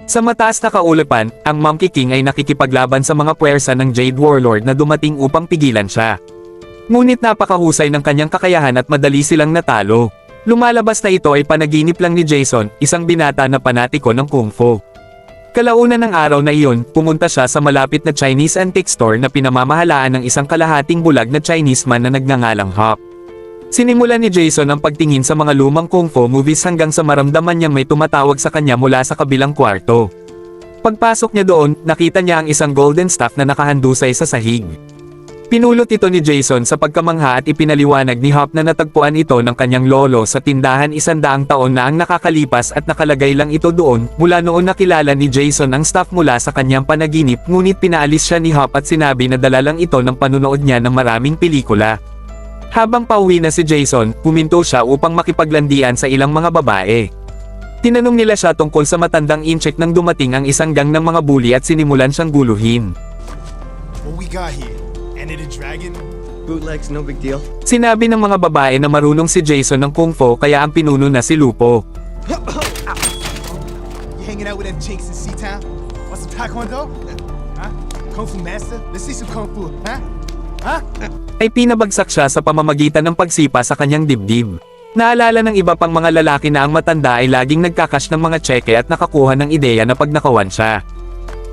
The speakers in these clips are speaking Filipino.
Sa mataas na kaulapan, ang Monkey King ay nakikipaglaban sa mga puwersa ng Jade Warlord na dumating upang pigilan siya. Ngunit napakahusay ng kanyang kakayahan at madali silang natalo. Lumalabas na ito ay panaginip lang ni Jason, isang binata na panatiko ng Kung Fu. Kalaunan ng araw na iyon, pumunta siya sa malapit na Chinese antique store na pinamamahalaan ng isang kalahating bulag na Chinese man na nagngangalang Hop. Sinimulan ni Jason ang pagtingin sa mga lumang Kung Fu movies hanggang sa maramdaman niyang may tumatawag sa kanya mula sa kabilang kwarto. Pagpasok niya doon, nakita niya ang isang golden staff na nakahandusay sa sahig. Pinulot ito ni Jason sa pagkamangha at ipinaliwanag ni Hop na natagpuan ito ng kanyang lolo sa tindahan 100 taon na ang nakakalipas at nakalagay lang ito doon. Mula noon nakilala ni Jason ang staff mula sa kanyang panaginip, ngunit pinaalis siya ni Hop at sinabi na dala lang ito ng panunood niya ng maraming pelikula. Habang pauwi na si Jason, puminto siya upang makipaglandian sa ilang mga babae. Tinanong nila siya tungkol sa matandang incheck nang dumating ang isang gang ng mga bully at sinimulan siyang guluhin. What we got here? Ended a dragon? Bootlegs, no big deal. Sinabi ng mga babae na marunong si Jason ng Kung Fu kaya ang pinuno na si Lupo. You hanging out with them jinx in C-Town? Want some taekwondo? Huh? Kung Fu master? Let's see some Kung Fu, huh? Huh? Ay pinabagsak siya sa pamamagitan ng pagsipa sa kanyang dibdib. Naalala ng iba pang mga lalaki na ang matanda ay laging nagkakash ng mga tseke at nakakuha ng ideya na pagnakawan siya.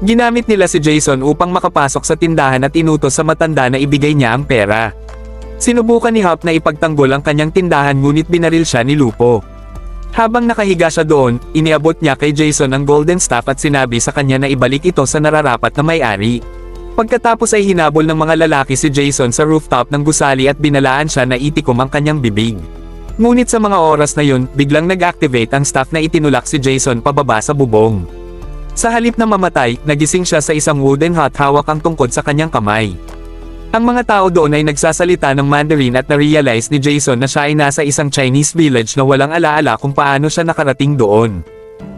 Ginamit nila si Jason upang makapasok sa tindahan at inutos sa matanda na ibigay niya ang pera. Sinubukan ni Hop na ipagtanggol ang kanyang tindahan ngunit binaril siya ni Lupo. Habang nakahiga siya doon, iniabot niya kay Jason ang golden staff at sinabi sa kanya na ibalik ito sa nararapat na may-ari. Pagkatapos ay hinabol ng mga lalaki si Jason sa rooftop ng gusali at binalaan siya na itikom ang kanyang bibig. Ngunit sa mga oras na yun, biglang nag-activate ang staff na itinulak si Jason pababa sa bubong. Sa halip na mamatay, nagising siya sa isang wooden hut hawak ang tungkod sa kanyang kamay. Ang mga tao doon ay nagsasalita ng Mandarin at na-realize ni Jason na siya ay nasa isang Chinese village na walang alaala kung paano siya nakarating doon.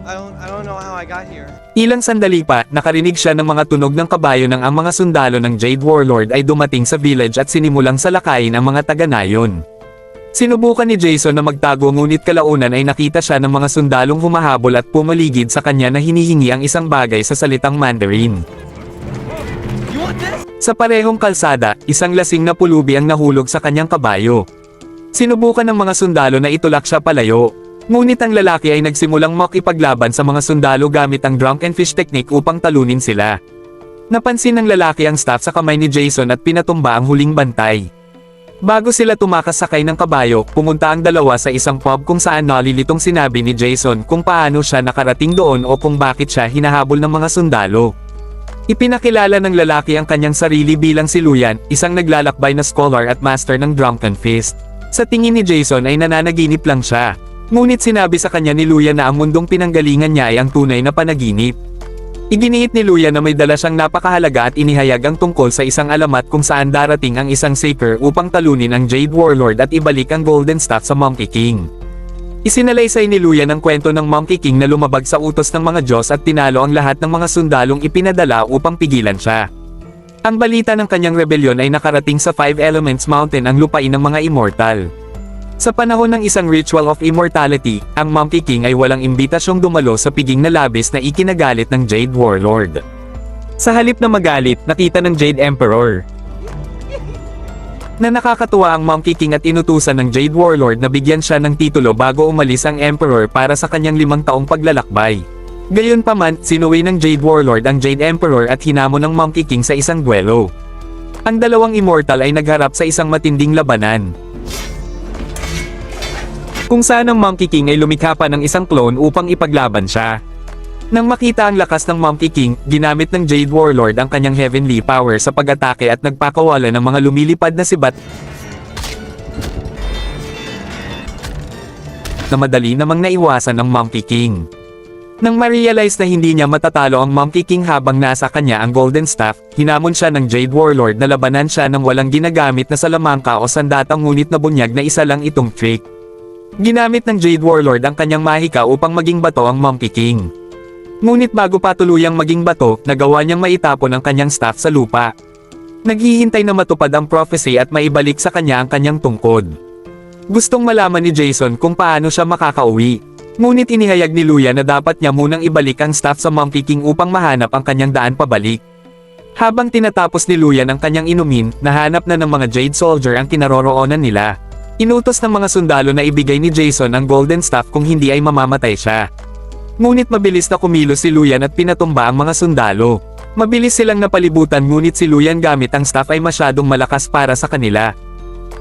I don't know how I got here. Ilang sandali pa, nakarinig siya ng mga tunog ng kabayo nang ang mga sundalo ng Jade Warlord ay dumating sa village at sinimulang salakayin ang mga taga-nayon. Sinubukan ni Jason na magtago ngunit kalaunan ay nakita siya ng mga sundalong humahabol at pumaligid sa kanya na hinihingi ang isang bagay sa salitang Mandarin. You want this? Sa parehong kalsada, isang lasing na pulubi ang nahulog sa kanyang kabayo. Sinubukan ng mga sundalo na itulak siya palayo. Ngunit ang lalaki ay nagsimulang makipaglaban sa mga sundalo gamit ang drunken fish technique upang talunin sila. Napansin ng lalaki ang staff sa kamay ni Jason at pinatumba ang huling bantay. Bago sila tumakas sakay ng kabayo, pumunta ang dalawa sa isang pub kung saan nalilitong sinabi ni Jason kung paano siya nakarating doon o kung bakit siya hinahabol ng mga sundalo. Ipinakilala ng lalaki ang kanyang sarili bilang si Luyan, isang naglalakbay na scholar at master ng Drunken Fist. Sa tingin ni Jason ay nananaginip lang siya. Ngunit sinabi sa kanya ni Luyan na ang mundong pinanggalingan niya ay ang tunay na panaginip. Iginiit ni Luyan na may dala siyang napakahalaga at inihayag ang tungkol sa isang alamat kung saan darating ang isang Saker upang talunin ang Jade Warlord at ibalik ang Golden Staff sa Monkey King. Isinalaysay ni Luyan ang kwento ng Monkey King na lumabag sa utos ng mga Diyos at tinalo ang lahat ng mga sundalong ipinadala upang pigilan siya. Ang balita ng kanyang rebelyon ay nakarating sa Five Elements Mountain, ang lupain ng mga immortal. Sa panahon ng isang ritual of immortality, ang Monkey King ay walang imbitasyong dumalo sa piging na labis na ikinagalit ng Jade Warlord. Sa halip na magalit, nakita ng Jade Emperor na nakakatuwa ang Monkey King at inutusan ng Jade Warlord na bigyan siya ng titulo bago umalis ang Emperor para sa kanyang 5 taong paglalakbay. Gayunpaman, sinuwi ng Jade Warlord ang Jade Emperor at hinamon ng Monkey King sa isang duelo. Ang dalawang immortal ay nagharap sa isang matinding labanan, kung saan ang Monkey King ay lumikha pa ng isang clone upang ipaglaban siya. Nang makita ang lakas ng Monkey King, ginamit ng Jade Warlord ang kanyang heavenly power sa pag-atake at nagpakawala ng mga lumilipad na sibat na madali namang naiwasan ng Monkey King. Nang ma-realize na hindi niya matatalo ang Monkey King habang nasa kanya ang Golden Staff, hinamon siya ng Jade Warlord na labanan siya ng walang ginagamit na salamangka o sandatang ngunit nabunyag na isa lang itong trick. Ginamit ng Jade Warlord ang kanyang mahika upang maging bato ang Monkey King. Ngunit bago pa tuluyang maging bato, nagawa niyang maitapon ang kanyang staff sa lupa. Naghihintay na matupad ang prophecy at maibalik sa kanya ang kanyang tungkod. Gustong malaman ni Jason kung paano siya makakauwi. Ngunit inihayag ni Luyan na dapat niya munang ibalik ang staff sa Monkey King upang mahanap ang kanyang daan pabalik. Habang tinatapos ni Luyan ang kanyang inumin, nahanap na ng mga Jade Soldier ang kinaroroonan nila. Inutos ng mga sundalo na ibigay ni Jason ang Golden Staff kung hindi ay mamamatay siya. Ngunit mabilis na kumilos si Luyan at pinatumba ang mga sundalo. Mabilis silang napalibutan ngunit si Luyan gamit ang staff ay masyadong malakas para sa kanila.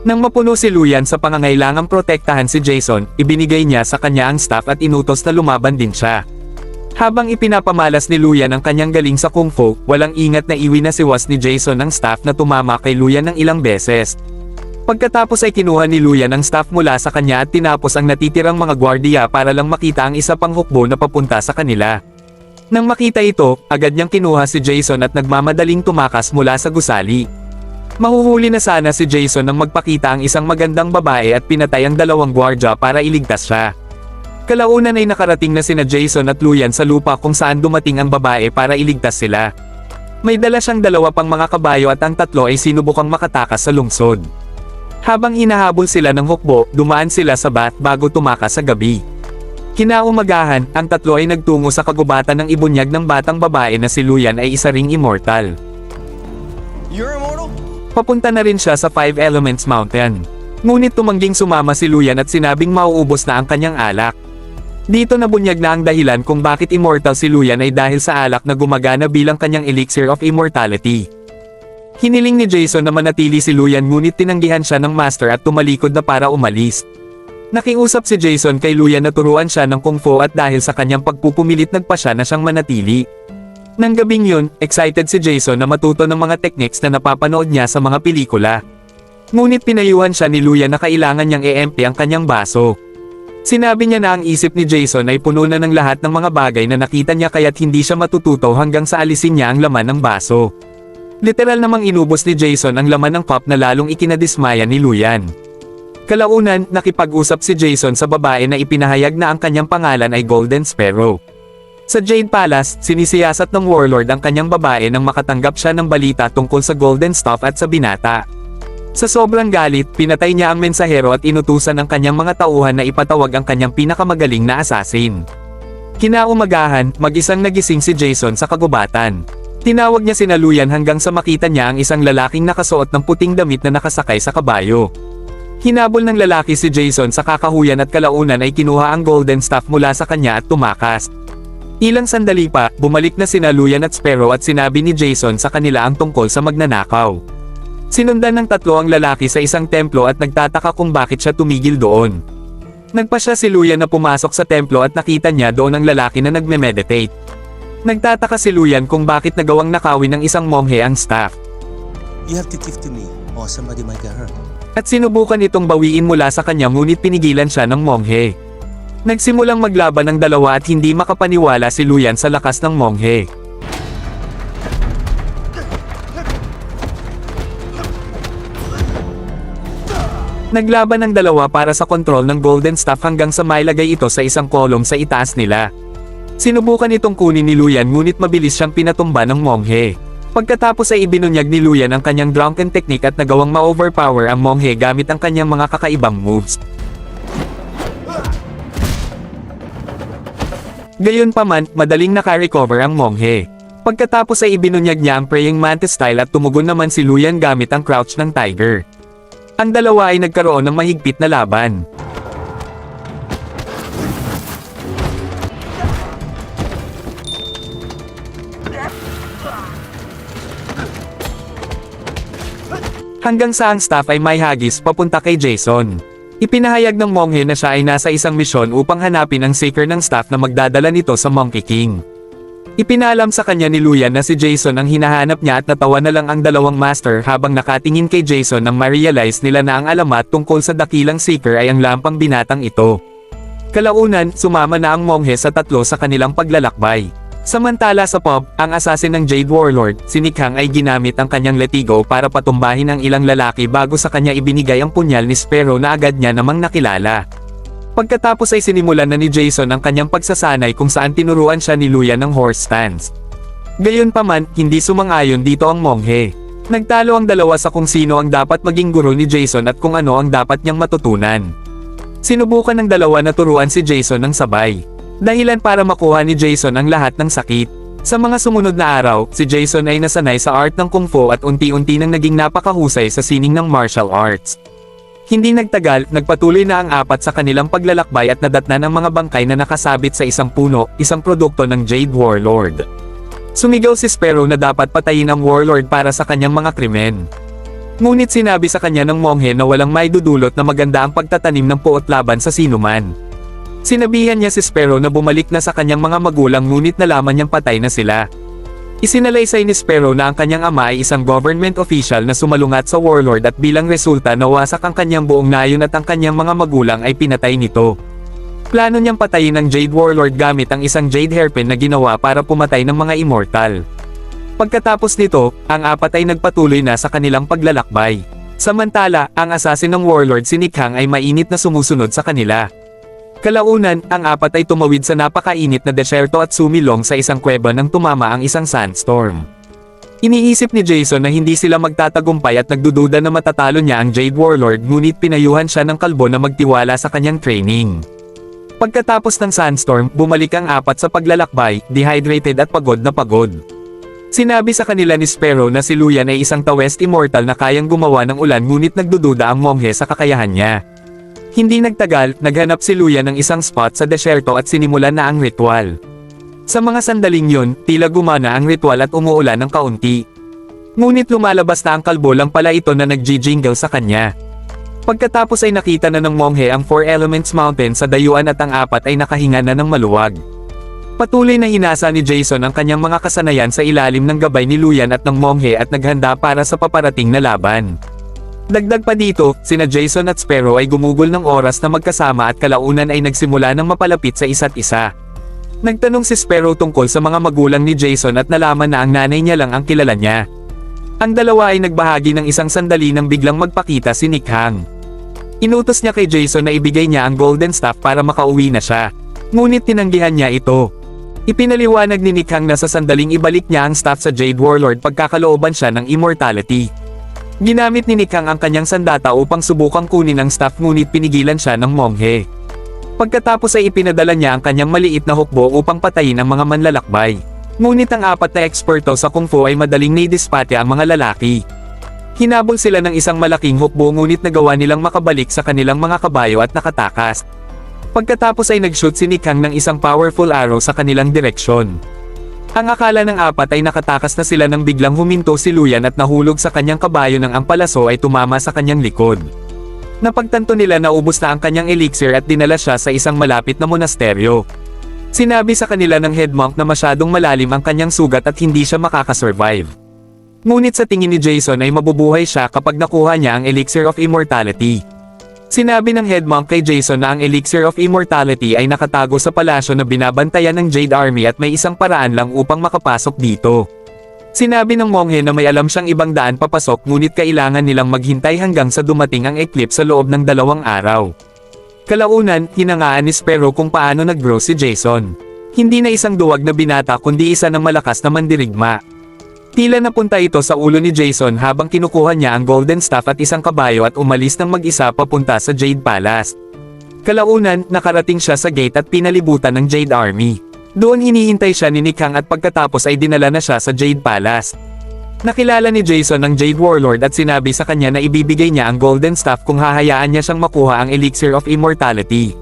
Nang mapuno si Luyan sa pangangailangang protektahan si Jason, ibinigay niya sa kanya ang staff at inutos na lumaban din siya. Habang ipinapamalas ni Luyan ang kanyang galing sa Kung Fu, walang ingat na iwinasiwas ni Jason ang staff na tumama kay Luyan ng ilang beses. Pagkatapos ay kinuha ni Luyan ang staff mula sa kanya at tinapos ang natitirang mga gwardiya para lang makita ang isa pang hukbo na papunta sa kanila. Nang makita ito, agad niyang kinuha si Jason at nagmamadaling tumakas mula sa gusali. Mahuhuli na sana si Jason nang magpakita ang isang magandang babae at pinatay ang dalawang gwardya para iligtas siya. Kalaunan ay nakarating na sina Jason at Luyan sa lupa kung saan dumating ang babae para iligtas sila. May dala siyang dalawa pang mga kabayo at ang tatlo ay sinubukang makatakas sa lungsod. Habang hinahabol sila ng hukbo, dumaan sila sa bat bago tumakas sa gabi. Kinaumagahan, ang tatlo ay nagtungo sa kagubatan ng ibunyag ng batang babae na si Luyan ay isa ring immortal. You're immortal? Papunta na rin siya sa Five Elements Mountain. Ngunit tumangging sumama si Luyan at sinabing mauubos na ang kanyang alak. Dito nabunyag na ang dahilan kung bakit immortal si Luyan ay dahil sa alak na gumagana bilang kanyang elixir of immortality. Hiniling ni Jason na manatili si Luyan ngunit tinanggihan siya ng master at tumalikod na para umalis. Nakiusap si Jason kay Luyan na turuan siya ng Kung Fu at dahil sa kanyang pagpupumilit nagpa siya na siyang manatili. Nang gabing yun, excited si Jason na matuto ng mga techniques na napapanood niya sa mga pelikula. Ngunit pinayuhan siya ni Luyan na kailangan niyang i-empty ang kanyang baso. Sinabi niya na ang isip ni Jason ay puno na ng lahat ng mga bagay na nakita niya kaya't hindi siya matututo hanggang sa alisin niya ang laman ng baso. Literal namang inubos ni Jason ang laman ng cup na lalong ikinadismaya ni Luyan. Kalaunan, nakipag-usap si Jason sa babae na ipinahayag na ang kanyang pangalan ay Golden Sparrow. Sa Jade Palace, sinisiyasat ng warlord ang kanyang babae nang makatanggap siya ng balita tungkol sa Golden Staff at sa binata. Sa sobrang galit, pinatay niya ang mensahero at inutusan ang kanyang mga tauhan na ipatawag ang kanyang pinakamagaling na assassin. Kinaumagahan, mag-isang nagising si Jason sa kagubatan. Tinawag niya sina Luyan hanggang sa makita niya ang isang lalaking nakasuot ng puting damit na nakasakay sa kabayo. Hinabol ng lalaki si Jason sa kakahuyan at kalaunan ay kinuha ang Golden Staff mula sa kanya at tumakas. Ilang sandali pa, bumalik na sina Luyan at Sparrow at sinabi ni Jason sa kanila ang tungkol sa magnanakaw. Sinundan ng tatlo ang lalaki sa isang templo at nagtataka kung bakit siya tumigil doon. Nagpa siya si Luyan na pumasok sa templo at nakita niya doon ang lalaki na nagme-meditate. Nagtataka si Luyan kung bakit nagawang nakawin ng isang monghe ang staff. You have to give to me, or somebody might get hurt. At sinubukan itong bawiin mula sa kanya ngunit pinigilan siya ng monghe. Nagsimulang maglaban ang dalawa at hindi makapaniwala si Luyan sa lakas ng monghe. Naglaban ang dalawa para sa kontrol ng Golden Staff hanggang sa mailagay ito sa isang kolom sa itaas nila. Sinubukan itong kunin ni Luyan ngunit mabilis siyang pinatumba ng monghe. Pagkatapos ay ibinunyag ni Luyan ang kanyang drunken technique at nagawang ma-overpower ang monghe gamit ang kanyang mga kakaibang moves. Gayunpaman, madaling naka-recover ang monghe. Pagkatapos ay ibinunyag niya ang praying mantis style at tumugon naman si Luyan gamit ang crouch ng tiger. Ang dalawa ay nagkaroon ng mahigpit na laban. Hanggang sa ang staff ay may hagis papunta kay Jason. Ipinahayag ng monghe na siya ay nasa isang misyon upang hanapin ang seeker ng staff na magdadala nito sa Monkey King. Ipinalam sa kanya ni Luyan na si Jason ang hinahanap niya at natawa na lang ang dalawang master habang nakatingin kay Jason nang ma-realize nila na ang alamat tungkol sa dakilang seeker ay ang lampang binatang ito. Kalaunan, sumama na ang monghe sa tatlo sa kanilang paglalakbay. Samantala sa pub, ang assassin ng Jade Warlord, si Nikhang ay ginamit ang kanyang letigo para patumbahin ang ilang lalaki bago sa kanya ibinigay ang punyal ni Sparrow na agad niya namang nakilala. Pagkatapos ay sinimulan na ni Jason ang kanyang pagsasanay kung saan tinuruan siya ni Luyan ng horse stance. Gayunpaman, hindi sumang-ayon dito ang monghe. Nagtalo ang dalawa sa kung sino ang dapat maging guro ni Jason at kung ano ang dapat niyang matutunan. Sinubukan ng dalawa na turuan si Jason ng sabay. Dahilan para makuha ni Jason ang lahat ng sakit. Sa mga sumunod na araw, si Jason ay nasanay sa art ng Kung Fu at unti-unti nang naging napakahusay sa sining ng martial arts. Hindi nagtagal, nagpatuloy na ang apat sa kanilang paglalakbay at nadatnan ang mga bangkay na nakasabit sa isang puno, isang produkto ng Jade Warlord. Sumigaw si Sparrow na dapat patayin ang Warlord para sa kanyang mga krimen. Ngunit sinabi sa kanya ng monghe na walang maidudulot na maganda ang pagtatanim ng puot laban sa sinuman. Sinabihan niya si Sparrow na bumalik na sa kanyang mga magulang ngunit nalaman niyang patay na sila. Isinalaysay ni Sparrow na ang kanyang ama ay isang government official na sumalungat sa Warlord at bilang resulta nawasak ang kanyang buong nayon at ang kanyang mga magulang ay pinatay nito. Plano niyang patayin ang Jade Warlord gamit ang isang Jade Hairpin na ginawa para pumatay ng mga immortal. Pagkatapos nito, ang apat ay nagpatuloy na sa kanilang paglalakbay. Samantala, ang assassin ng Warlord si Nick Hang ay mainit na sumusunod sa kanila. Kalaunan, ang apat ay tumawid sa napakainit na desyerto at sumilong sa isang kuweba nang tumama ang isang sandstorm. Iniisip ni Jason na hindi sila magtatagumpay at nagdududa na matatalo niya ang Jade Warlord ngunit pinayuhan siya ng kalbo na magtiwala sa kanyang training. Pagkatapos ng sandstorm, bumalik ang apat sa paglalakbay, dehydrated at pagod na pagod. Sinabi sa kanila ni Sparrow na si Luyan ay isang tawest immortal na kayang gumawa ng ulan ngunit nagdududa ang monghe sa kakayahan niya. Hindi nagtagal, naghanap si Luyan ng isang spot sa desyerto at sinimulan na ang ritual. Sa mga sandaling yun, tila gumana ang ritual at umuulan ng kaunti. Ngunit lumalabas na ang kalbo lang pala ito na nag-jingle sa kanya. Pagkatapos ay nakita na ng monghe ang Four Elements Mountain sa dayuan at ang apat ay nakahinga na ng maluwag. Patuloy na hinasa ni Jason ang kanyang mga kasanayan sa ilalim ng gabay ni Luyan at ng monghe at naghanda para sa paparating na laban. Dagdag pa dito, sina Jason at Sparrow ay gumugol ng oras na magkasama at kalaunan ay nagsimula ng mapalapit sa isa't isa. Nagtanong si Sparrow tungkol sa mga magulang ni Jason at nalaman na ang nanay niya lang ang kilala niya. Ang dalawa ay nagbahagi ng isang sandali nang biglang magpakita si Nick Hang. Inutos niya kay Jason na ibigay niya ang golden staff para makauwi na siya. Ngunit tinanggihan niya ito. Ipinaliwanag ni Nick Hang na sa sandaling ibalik niya ang staff sa Jade Warlord pagkakalooban siya ng immortality. Ginamit ni Nick Hang ang kanyang sandata upang subukang kunin ang staff ngunit pinigilan siya ng monghe. Pagkatapos ay ipinadala niya ang kanyang maliit na hukbo upang patayin ang mga manlalakbay. Ngunit ang apat na eksperto sa Kung Fu ay madaling naidispate ang mga lalaki. Hinabol sila ng isang malaking hukbo ngunit nagawa nilang makabalik sa kanilang mga kabayo at nakatakas. Pagkatapos ay nag-shoot si Nick Hang ng isang powerful arrow sa kanilang direksyon. Ang akala ng apat ay nakatakas na sila nang biglang huminto si Luyan at nahulog sa kanyang kabayo nang ang palaso ay tumama sa kanyang likod. Napagtanto nila na ubos na ang kanyang elixir at dinala siya sa isang malapit na monasteryo. Sinabi sa kanila ng head monk na masyadong malalim ang kanyang sugat at hindi siya makakasurvive. Ngunit sa tingin ni Jason ay mabubuhay siya kapag nakuha niya ang elixir of immortality. Sinabi ng head monk kay Jason na ang elixir of immortality ay nakatago sa palasyo na binabantayan ng Jade Army at may isang paraan lang upang makapasok dito. Sinabi ng monghe na may alam siyang ibang daan papasok ngunit kailangan nilang maghintay hanggang sa dumating ang eclipse sa loob ng 2 araw. Kalaunan, hinangaan ni Sparrow kung paano nag-grow si Jason. Hindi na isang duwag na binata kundi isa ng malakas na mandirigma. Tila napunta ito sa ulo ni Jason habang kinukuha niya ang golden staff at isang kabayo at umalis ng mag-isa papunta sa Jade Palace. Kalaunan, nakarating siya sa gate at pinalibutan ng Jade Army. Doon hinihintay siya ni Nick Hang at pagkatapos ay dinala na siya sa Jade Palace. Nakilala ni Jason ang Jade Warlord at sinabi sa kanya na ibibigay niya ang golden staff kung hahayaan niya siyang makuha ang elixir of immortality.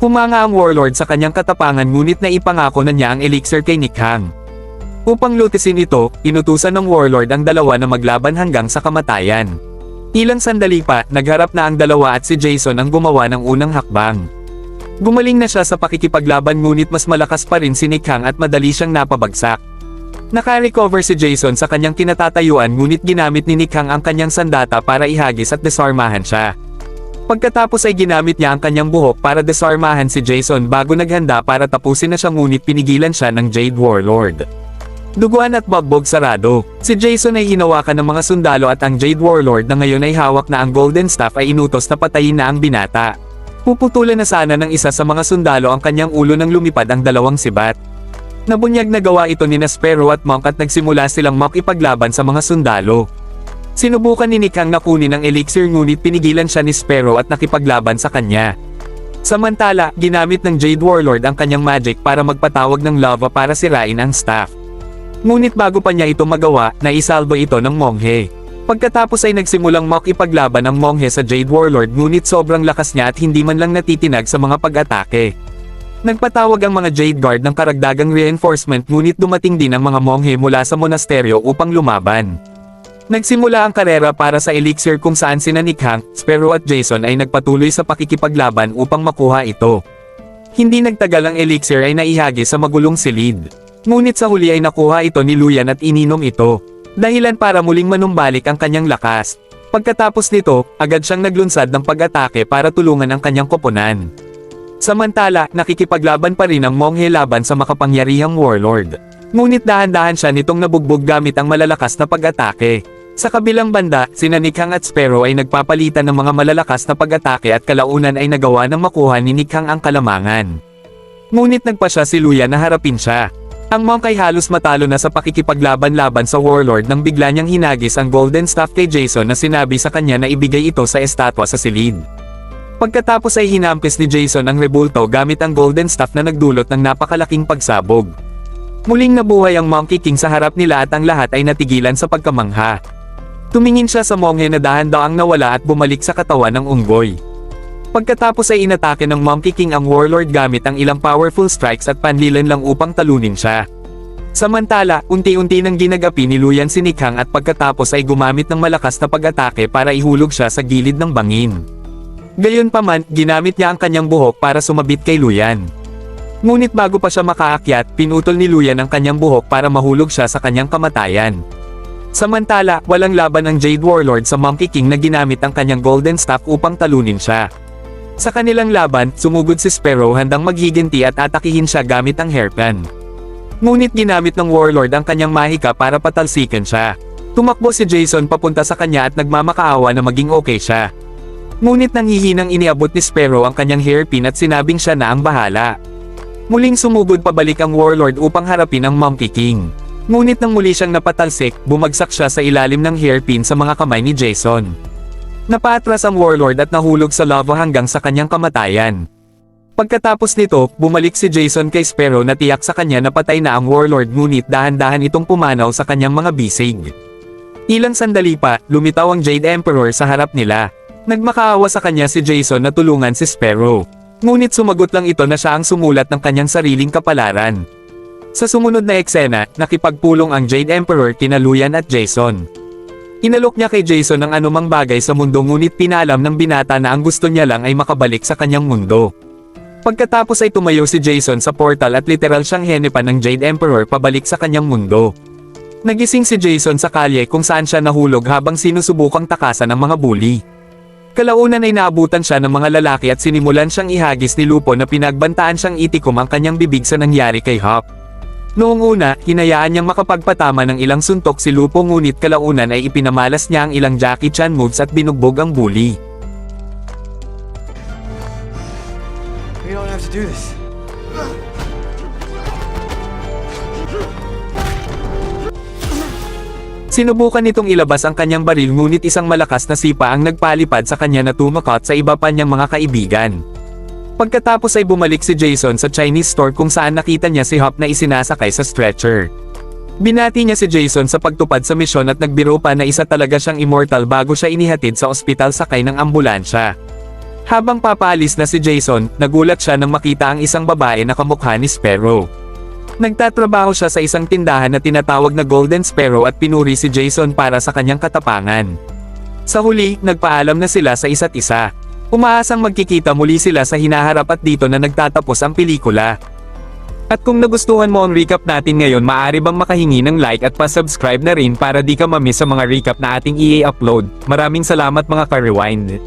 Humanga ang Warlord sa kanyang katapangan ngunit naipangako na niya ang elixir kay Nick Hang. Upang lutisin ito, inutusan ng Warlord ang dalawa na maglaban hanggang sa kamatayan. Ilang sandali pa, nagharap na ang dalawa at si Jason ang gumawa ng unang hakbang. Gumaling na siya sa pakikipaglaban ngunit mas malakas pa rin si Nick Hang at madali siyang napabagsak. Naka-recover si Jason sa kanyang kinatatayuan ngunit ginamit ni Nick Hang ang kanyang sandata para ihagis at desarmahan siya. Pagkatapos ay ginamit niya ang kanyang buhok para desarmahan si Jason bago naghanda para tapusin na siya ngunit pinigilan siya ng Jade Warlord. Duguan at bagbog sarado. Si Jason ay hinawakan ng mga sundalo at ang Jade Warlord na ngayon ay hawak na ang golden staff ay inutos na patayin na ang binata. Puputulan na sana ng isa sa mga sundalo ang kanyang ulo nang lumipad ang 2 sibat. Nabunyag na gawa ito ni Sparrow at Monk at nagsimula silang makipaglaban sa mga sundalo. Sinubukan ni Nick Hang na kunin ang elixir ngunit pinigilan siya ni Sparrow at nakipaglaban sa kanya. Samantala, ginamit ng Jade Warlord ang kanyang magic para magpatawag ng lava para sirain ang staff. Ngunit bago pa niya ito magawa, naisalbo ito ng monghe. Pagkatapos ay nagsimulang makipaglaban ang monghe sa Jade Warlord ngunit sobrang lakas niya at hindi man lang natitinag sa mga pag-atake. Nagpatawag ang mga Jade Guard ng karagdagang reinforcement ngunit dumating din ang mga monghe mula sa monasteryo upang lumaban. Nagsimula ang karera para sa elixir kung saan sina Nick Hank, Sparrow at Jason ay nagpatuloy sa pakikipaglaban upang makuha ito. Hindi nagtagal ang elixir ay naihagis sa magulong silid. Ngunit sa huli ay nakuha ito ni Luyan at ininom ito. Dahilan para muling manumbalik ang kanyang lakas. Pagkatapos nito, agad siyang naglunsad ng pag-atake para tulungan ang kanyang koponan. Samantala, nakikipaglaban pa rin ang monghe laban sa makapangyarihang warlord. Ngunit dahan-dahan siya nitong nabugbog gamit ang malalakas na pag-atake. Sa kabilang banda, sina Nick Hank at Sparrow ay nagpapalitan ng mga malalakas na pag-atake at kalaunan ay nagawa ng makuha ni Nick Hank ang kalamangan. Ngunit nagpa siya si Luya na harapin siya. Ang monk ay halos matalo na sa pakikipaglaban-laban sa warlord nang bigla niyang hinagis ang golden staff kay Jason na sinabi sa kanya na ibigay ito sa estatwa sa silid. Pagkatapos ay hinampis ni Jason ang rebulto gamit ang golden staff na nagdulot ng napakalaking pagsabog. Muling nabuhay ang Monkey King sa harap nila at ang lahat ay natigilan sa pagkamangha. Tumingin siya sa monghe na dahan-daang nawala at bumalik sa katawan ng unggoy. Pagkatapos ay inatake ng Monkey King ang warlord gamit ang ilang powerful strikes at panlilan lang upang talunin siya. Samantala, unti-unti nang ginagapi ni Luyan si Nick Hank at pagkatapos ay gumamit ng malakas na pag-atake para ihulog siya sa gilid ng bangin. Gayunpaman, ginamit niya ang kanyang buhok para sumabit kay Luyan. Ngunit bago pa siya makaakyat, pinutol ni Luyan ang kanyang buhok para mahulog siya sa kanyang kamatayan. Samantala, walang laban ang Jade Warlord sa Monkey King na ginamit ang kanyang golden staff upang talunin siya. Sa kanilang laban, sumugod si Sparrow handang maghiginti at atakihin siya gamit ang hairpin. Ngunit ginamit ng Warlord ang kanyang mahika para patalsikan siya. Tumakbo si Jason papunta sa kanya at nagmamakaawa na maging okay siya. Ngunit nanghihinang iniabot ni Sparrow ang kanyang hairpin at sinabing siya na ang bahala. Muling sumugod pabalik ang Warlord upang harapin ang Monkey King. Ngunit nang muli siyang napatalsik, bumagsak siya sa ilalim ng hairpin sa mga kamay ni Jason. Napaatras ang Warlord at nahulog sa lava hanggang sa kanyang kamatayan. Pagkatapos nito, bumalik si Jason kay Sparrow na tiyak sa kanya na patay na ang Warlord ngunit dahan-dahan itong pumanaw sa kanyang mga bisig. Ilang sandali pa, lumitaw ang Jade Emperor sa harap nila. Nagmakaawa sa kanya si Jason na tulungan si Sparrow. Ngunit sumagot lang ito na siya ang sumulat ng kanyang sariling kapalaran. Sa sumunod na eksena, nakipagpulong ang Jade Emperor kina Luyan at Jason. Inalok niya kay Jason ang anumang bagay sa mundo ngunit pinalam ng binata na ang gusto niya lang ay makabalik sa kanyang mundo. Pagkatapos ay tumayo si Jason sa portal at literal siyang henepan ng Jade Emperor pabalik sa kanyang mundo. Nagising si Jason sa kalye kung saan siya nahulog habang sinusubukang takasan ng mga bully. Kalaunan ay naabutan siya ng mga lalaki at sinimulan siyang ihagis ni Lupo na pinagbantaan siyang itikom ang kanyang bibig sa nangyari kay Hop. Noong una, hinayaan niyang makapagpatama ng ilang suntok si Lupo ngunit kalaunan ay ipinamalas niya ang ilang Jackie Chan moves at binugbog ang bully. We don't have to do this. Sinubukan nitong ilabas ang kanyang baril ngunit isang malakas na sipa ang nagpalipad sa kanya na tumakot sa iba pa niyang mga kaibigan. Pagkatapos ay bumalik si Jason sa Chinese store kung saan nakita niya si Hop na isinasakay sa stretcher. Binati niya si Jason sa pagtupad sa misyon at nagbiro pa na isa talaga siyang immortal bago siya inihatid sa ospital sakay ng ambulansya. Habang papaalis na si Jason, nagulat siya nang makita ang isang babae na kamukha ni Sparrow. Nagtatrabaho siya sa isang tindahan na tinatawag na Golden Sparrow at pinuri si Jason para sa kanyang katapangan. Sa huli, nagpaalam na sila sa isa't isa. Umaasang magkikita muli sila sa hinaharap at dito na nagtatapos ang pelikula. At kung nagustuhan mo ang recap natin ngayon, maaari bang makahingi ng like at pa-subscribe na rin para di ka ma-miss sa mga recap na ating i-upload. Maraming salamat mga ka-rewind.